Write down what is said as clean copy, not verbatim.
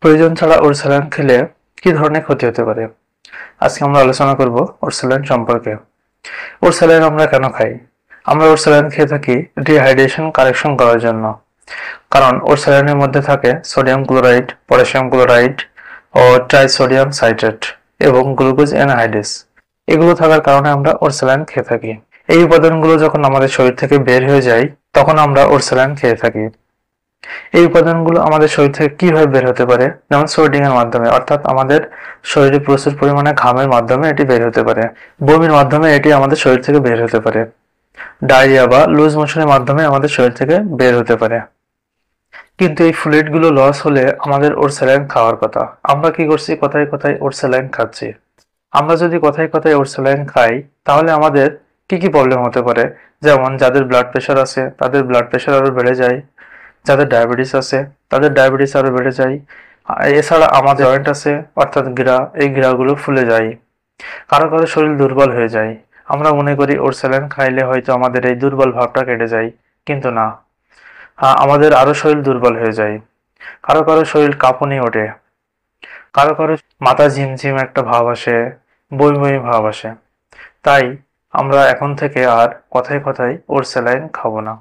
প্রয়োজন ছাড়া ওর স্যালাইন খেলে কি ধরনের ক্ষতি হতে পারে? আজকে আমরা আলোচনা করব ওর স্যালাইন সম্পর্কে। ওর স্যালাইন আমরা কেন খাই? আমরা ওর স্যালাইন খেয়ে থাকি ডিহাইড্রেশন কারেকশন করার জন্য। কারণ ওর স্যালাইনের মধ্যে থাকে সোডিয়াম ক্লোরাইড, পটাশিয়াম ক্লোরাইড ও ট্রাইসোডিয়াম সাইট্রেট এবং গ্লুকোজ অ্যানহাইড্রেস। এগুলো থাকার কারণে আমরা ওর স্যালাইন খেয়ে থাকি। এই উপাদানগুলো যখন আমাদের শরীর থেকে বের হয়ে যায় তখন আমরা ওর স্যালাইন খেয়ে থাকি। এই উপাদানগুলো আমাদের শরীর থেকে কিভাবে বের হতে পারে? যেমন সোডিয়ামের মাধ্যমে, অর্থাৎ আমাদের শরীরে প্রচুর পরিমাণে ঘামের মাধ্যমে এটি বের হতে পারে। বমির মাধ্যমে এটি আমাদের শরীর থেকে বের হতে পারে। ডায়রিয়া বা লুজ মোশনের মাধ্যমে আমাদের শরীর থেকে বের হতে পারে। কিন্তু এই ফ্লুইড গুলো লস হলে আমাদের ওর স্যালাইন খাওয়ার কথা। আমরা কি করছি? কথায় কথায় ওর স্যালাইন খাচ্ছি। আমরা যদি কথায় কথায় ওর স্যালাইন খাই তাহলে আমাদের কি কি প্রবলেম হতে পারে? যেমন যাদের ব্লাড প্রেশার আছে তাদের ব্লাড প্রেশার আরো বেড়ে যায়, যাদের ডায়াবেটিস আছে তাদের ডায়াবেটিস আরো বেড়ে যায়। এছাড়া আমাদের জয়েন্ট আছে অর্থাৎ গিরা, এই গিরাগুলো ফুলে যায়। কারো কারো শরীর দুর্বল হয়ে যায়। আমরা মনে করি ওর স্যালাইন খাইলে হয়তো আমাদের এই দুর্বল ভাবটা কেটে যায়, কিন্তু না, আমাদের আরো শরীর দুর্বল হয়ে যায়। কারো কারো শরীর কাঁপুনি ওঠে, কারো কারো মাথা ঝিমঝিম একটা ভাব আসে, বমি বমি ভাব আসে। তাই আমরা এখন থেকে আর কথায় কথায় ওর স্যালাইন খাবো না।